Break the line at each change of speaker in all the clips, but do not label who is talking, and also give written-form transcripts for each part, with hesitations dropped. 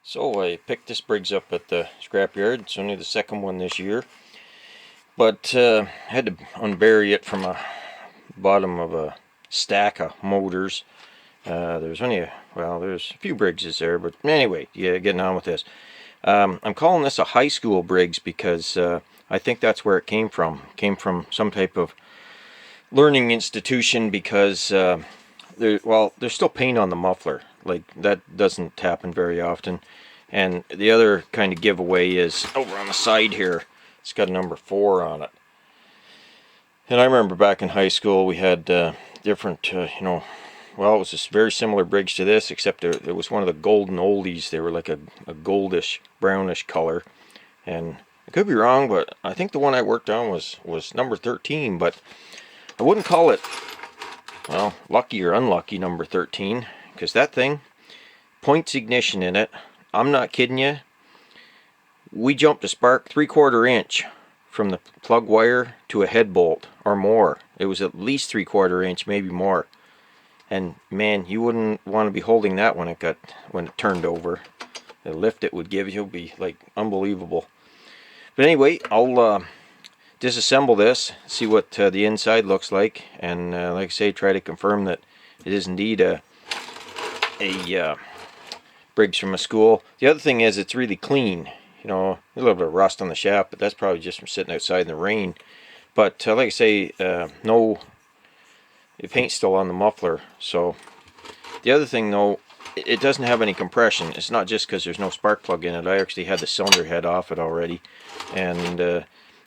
So I picked this Briggs up at the scrapyard. It's only the second one this year, but had to unbury it from a bottom of a stack of motors. There's only there's a few Briggses there, but anyway, yeah, getting on with this. I'm calling this a high school Briggs because I think that's where it came from. It came from some type of learning institution because there's still paint on the muffler. Like, that doesn't happen very often. And the other kind of giveaway is over on the side here. It's got a number 4 on it. And I remember back in high school we had different, it was this very similar Briggs to this, except it was one of the golden oldies. They were like a goldish, brownish color. And I could be wrong, but I think the one I worked on was number 13, but I wouldn't call it, well, lucky or unlucky number 13, because that thing, points ignition in it. I'm not kidding you. We jumped a spark 3/4 inch from the plug wire to a head bolt or more. It was at least 3/4 inch, maybe more. And man, you wouldn't want to be holding that when it turned over. The lift it would give you would be like unbelievable. But anyway, I'll disassemble this, see what the inside looks like, and like I say, try to confirm that it is indeed a Briggs from a school. The other thing is, it's really clean. A little bit of rust on the shaft, but that's probably just from sitting outside in the rain. But like I say, no, the paint's still on the muffler. So the other thing though, it doesn't have any compression. It's not just because there's no spark plug in it. I actually had the cylinder head off it already, and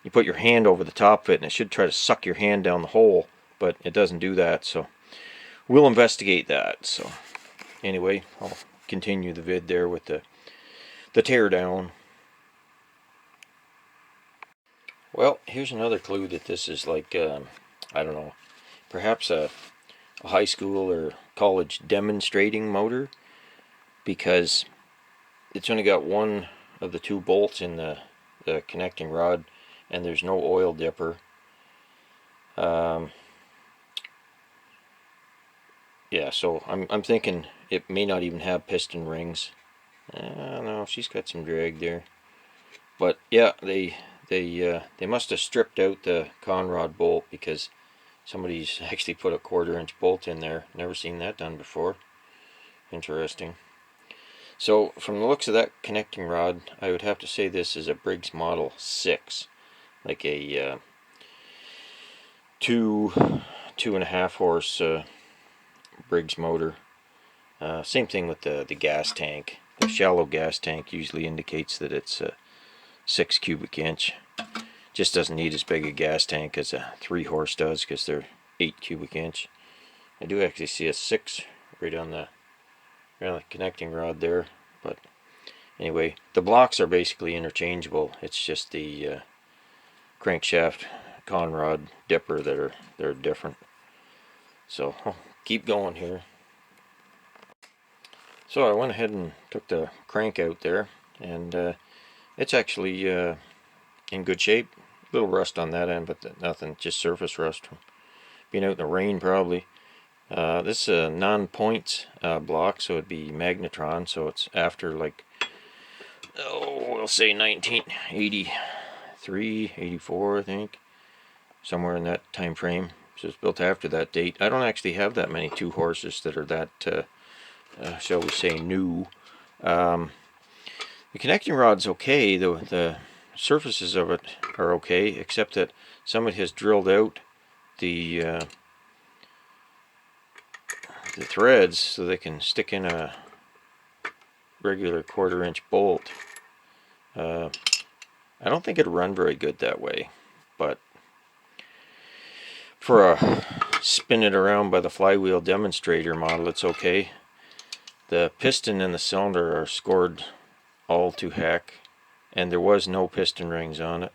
you put your hand over the top of it and it should try to suck your hand down the hole, but it doesn't do that. So we'll investigate that. So anyway, I'll continue the vid there with the tear down. Well, here's another clue that this is like, I don't know, perhaps a high school or college demonstrating motor, because it's only got one of the 2 bolts in the connecting rod, and there's no oil dipper. Yeah, so I'm thinking it may not even have piston rings. I don't know, she's got some drag there. But yeah, they must have stripped out the conrod bolt, because somebody's actually put a 1/4 inch bolt in there. Never seen that done before. Interesting. So from the looks of that connecting rod, I would have to say this is a Briggs Model 6, like a 2.5 horse Briggs motor. Same thing with the gas tank. The shallow gas tank usually indicates that it's 6 cubic inch. Just doesn't need as big a gas tank as a 3 horse does, because they're 8 cubic inch. I do actually see a 6 right on the connecting rod there, but anyway, the blocks are basically interchangeable. It's just the crankshaft conrod dipper that are different. So I'll keep going here. So I went ahead and took the crank out there, and it's actually in good shape. A little rust on that end, but nothing, just surface rust from being out in the rain probably. This is a non-points block, so it'd be magnetron, so it's after, like, we'll say 1983, 84, I think, somewhere in that time frame. So it's built after that date. I don't actually have that many 2 horses that are that, shall we say, new. The connecting rod's okay, the surfaces of it are okay, except that somebody has drilled out the threads so they can stick in a regular 1/4 inch bolt. I don't think it'd run very good that way, but for a spin it around by the flywheel demonstrator model, it's okay. The piston and the cylinder are scored all to heck, and there was no piston rings on it.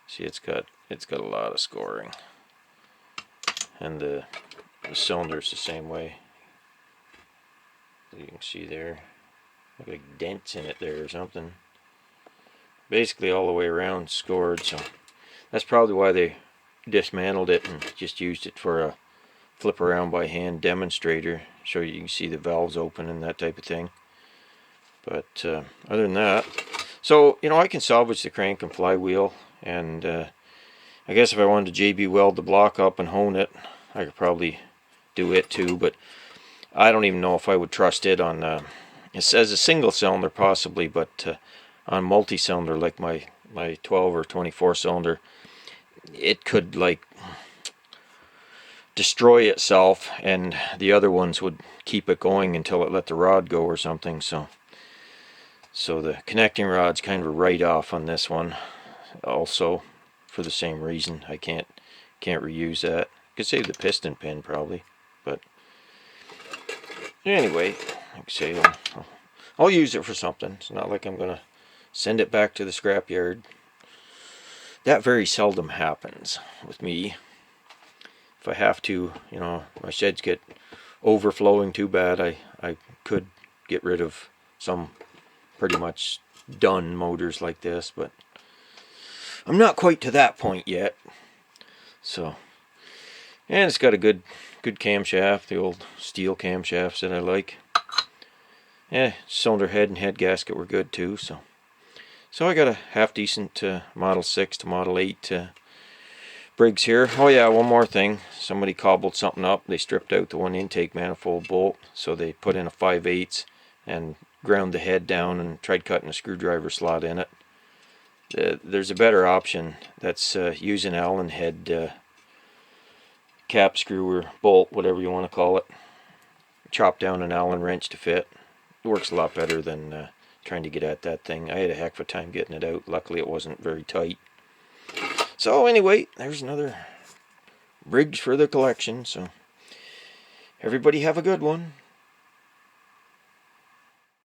See, it's got a lot of scoring, and the cylinder's the same way. You can see there, look like dents in it there or something. Basically all the way around scored, so that's probably why they dismantled it and just used it for a flip around by hand demonstrator, so you can see the valves open and that type of thing. But other than that, so you know, I can salvage the crank and flywheel, and I guess if I wanted to JB weld the block up and hone it, I could probably do it too. But I don't even know if I would trust it on. It says a single cylinder possibly, but on multi-cylinder like my 12 or 24 cylinder, it could like destroy itself, and the other ones would keep it going until it let the rod go or something. So the connecting rod's kind of a write-off on this one, also for the same reason. I can't reuse that. Could save the piston pin probably, but anyway, like I say, I'll use it for something. It's not like I'm gonna send it back to the scrapyard. That very seldom happens with me. If I have to, you know, my sheds get overflowing too bad, I could get rid of some pretty much done motors like this, but I'm not quite to that point yet. So, and it's got a good camshaft, the old steel camshafts that I like. Cylinder head and head gasket were good too. So I got a half decent Model 6 to Model 8 Briggs here. Oh yeah, one more thing. Somebody cobbled something up. They stripped out the one intake manifold bolt, so they put in a 5/8 and ground the head down and tried cutting a screwdriver slot in it. There's a better option. That's using Allen head cap screw or bolt, whatever you want to call it. Chop down an Allen wrench to fit. It works a lot better than trying to get at that thing. I had a heck of a time getting it out. Luckily it wasn't very tight. So anyway, there's another Briggs for the collection. So everybody have a good one.